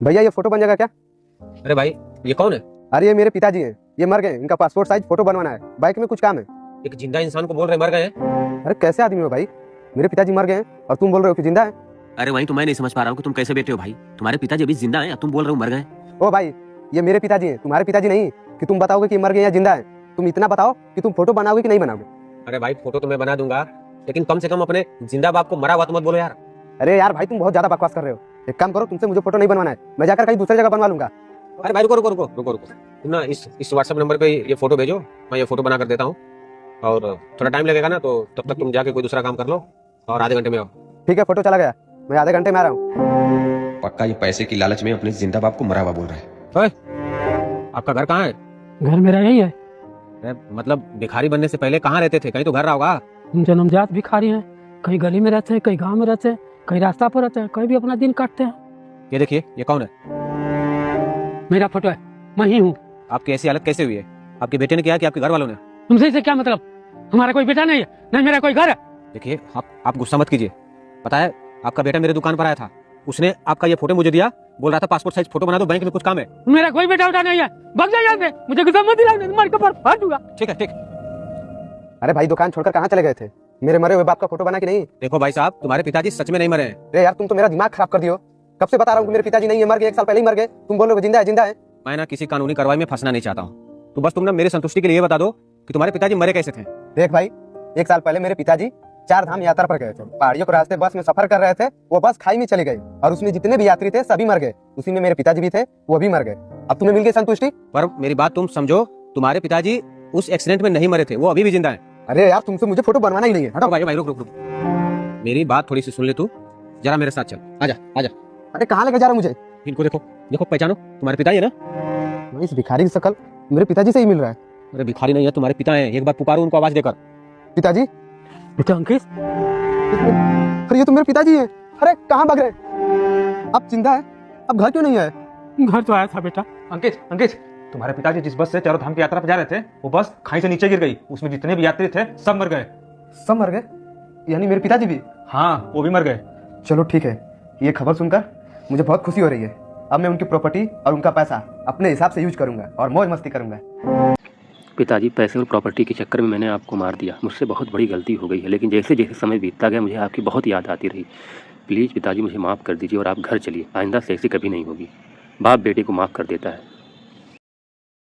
भैया ये फोटो बन जाएगा क्या? अरे भाई, ये कौन है? अरे ये मेरे पिताजी हैं, ये मर गए, इनका पासपोर्ट साइज फोटो बनवाना है, बाइक में कुछ काम है। एक जिंदा इंसान को बोल रहे मर गए हैं? अरे कैसे आदमी हो भाई, मेरे पिताजी मर गए हैं और तुम बोल रहे हो कि जिंदा है। अरे वही तो मैं नहीं समझ पा रहा हूँ कि तुम कैसे बैठे हो भाई। तुम्हारे पिताजी अभी जिंदा हैं, तुम बोल रहे हो मर गए। ओ भाई, ये मेरे पिताजी हैं, तुम्हारे पिताजी नहीं कि तुम बताओगे कि मर गए या जिंदा है। तुम इतना बताओ कि तुम फोटो बनाओगे कि नहीं बनाओगे। अरे भाई, फोटो तो मैं बना दूंगा, लेकिन कम से कम अपने जिंदा बाप को मरा हुआ तो मत बोलो यार। अरे यार भाई, तुम बहुत ज्यादा बकवास कर रहे हो। एक काम करो, तुमसे मुझे फोटो नहीं बनवाना है, मैं जाकर कहीं दूसरी जगह बनवा लूंगा। अरे भाई रुको रुको रुको रुको रुको, तुम ना इस व्हाट्सएप नंबर पे ये फोटो भेजो, मैं ये फोटो बना कर देता हूँ। और थोड़ा टाइम लगेगा ना, तो तब तक तुम जाके कोई दूसरा काम कर लो और आधे घंटे में आओ। ठीक है, फोटो चला गया, मैं आधे घंटे में आ रहा हूँ। पक्का ये पैसे की लालच में अपने जिंदा बाप को मरा हुआ बोल रहा है। आपका घर कहाँ है? घर मेरा यही है। अरे मतलब भिखारी बनने से पहले कहाँ रहते थे? कहीं तो घर रहा होगा। हम जन्मजात भिखारी हैं, कहीं गली में रहते हैं, कहीं गांव में रहते हैं, कहीं रास्ता पर रहते हैं, कहीं भी अपना दिन काटते हैं। ये देखिए, ये कौन है? मेरा फोटो है, मैं ही हूँ। आपकी ऐसी हालत कैसे हुई है? आपके बेटे ने किया कि आपके घर वालों ने? तुमसे इसे क्या मतलब? हमारा कोई बेटा नहीं है, नहीं मेरा कोई घर है। देखिए, आप गुस्सा मत कीजिए। पता है, आपका बेटा मेरे दुकान पर आया था, उसने आपका ये फोटो मुझे दिया, बोल रहा था पासपोर्ट साइज फोटो बना दो, बैंक में कुछ काम है। मेरा कोई बेटा उठा नहीं है, भाग जा यहाँ से, मुझे गुस्सा मत दिलाओ, तुम्हारे कपर फाड़ दूंगा। ठीक है, ठीक। अरे भाई, दुकान छोड़कर कहाँ चले गए थे? मेरे मरे हुए बाप का फोटो बना कि नहीं? देखो भाई साहब, तुम्हारे पिताजी सच में नहीं मरे हैं। अरे यार, तुम तो मेरा दिमाग खराब कर दियो। कब से बता रहा हूँ कि मेरे पिताजी नहीं है, मर गए, 1 साल पहले ही मर गए। तुम बोल रहे हो जिंदा है, जिंदा है। मैं ना किसी कानूनी कार्रवाई में फंसना नहीं चाहता हूँ, तो बस तुम ना मेरी संतुष्टि के लिए बता दो कि तुम्हारे पिताजी मरे कैसे थे। देख भाई, 1 साल पहले मेरे पिताजी 4 धाम यात्रा पर गए थे। पहाड़ियों के रास्ते बस में सफर कर रहे थे, वो बस खाई में चली गई और उसमें जितने भी यात्री थे सभी मर गए। उसी में मेरे पिताजी भी थे, वो भी मर गए। अब तुम्हें मिल गई संतुष्टि? पर मेरी बात तुम समझो, तुम्हारे पिताजी उस एक्सीडेंट में नहीं मरे थे, वो अभी भी जिंदा है। अरे यार, तुमसे मुझे फोटो बनवाना ही नहीं है, हटो। भाई भाई रुक रुक रुक, मेरी बात थोड़ी सी सुन ले तू, जरा मेरे साथ चल। आजा आजा। अरे कहाँ लेके जा रहा मुझे? इनको देखो देखो, पहचानो, तुम्हारे पिता है ना? इस भिखारी की शक्ल मेरे पिताजी से ही मिल रहा है। अरे भिखारी नहीं है, तुम्हारे पिता हैं। एक बार पुकारो उनको आवाज देकर। पिताजी? बेटा अंकित, अरे ये तो मेरे पिताजी है। अरे कहाँ भाग रहे? अब जिंदा है, अब घर क्यों नहीं है? घर तो आया था बेटा। अंकित, अंकित, तुम्हारे पिताजी जिस बस से चारों धाम की यात्रा पर जा रहे थे, वो बस खाई से नीचे गिर गई। उसमें जितने भी यात्री थे सब मर गए। सब मर गए? यानी मेरे पिताजी भी? हाँ, वो भी मर गए। चलो ठीक है, ये खबर सुनकर मुझे बहुत खुशी हो रही है। अब मैं उनकी प्रॉपर्टी और उनका पैसा अपने हिसाब से यूज करूंगा और मौज मस्ती करूंगा। पिताजी, पैसे और प्रॉपर्टी के चक्कर में मैंने आपको मार दिया, मुझसे बहुत बड़ी गलती हो गई है, लेकिन जैसे जैसे समय बीतता गया मुझे आपकी बहुत याद आती रही। प्लीज़ पिताजी, मुझे माफ़ कर दीजिए और आप घर चलिए, आइंदा से ऐसी कभी नहीं होगी। बाप बेटे को माफ़ कर देता है।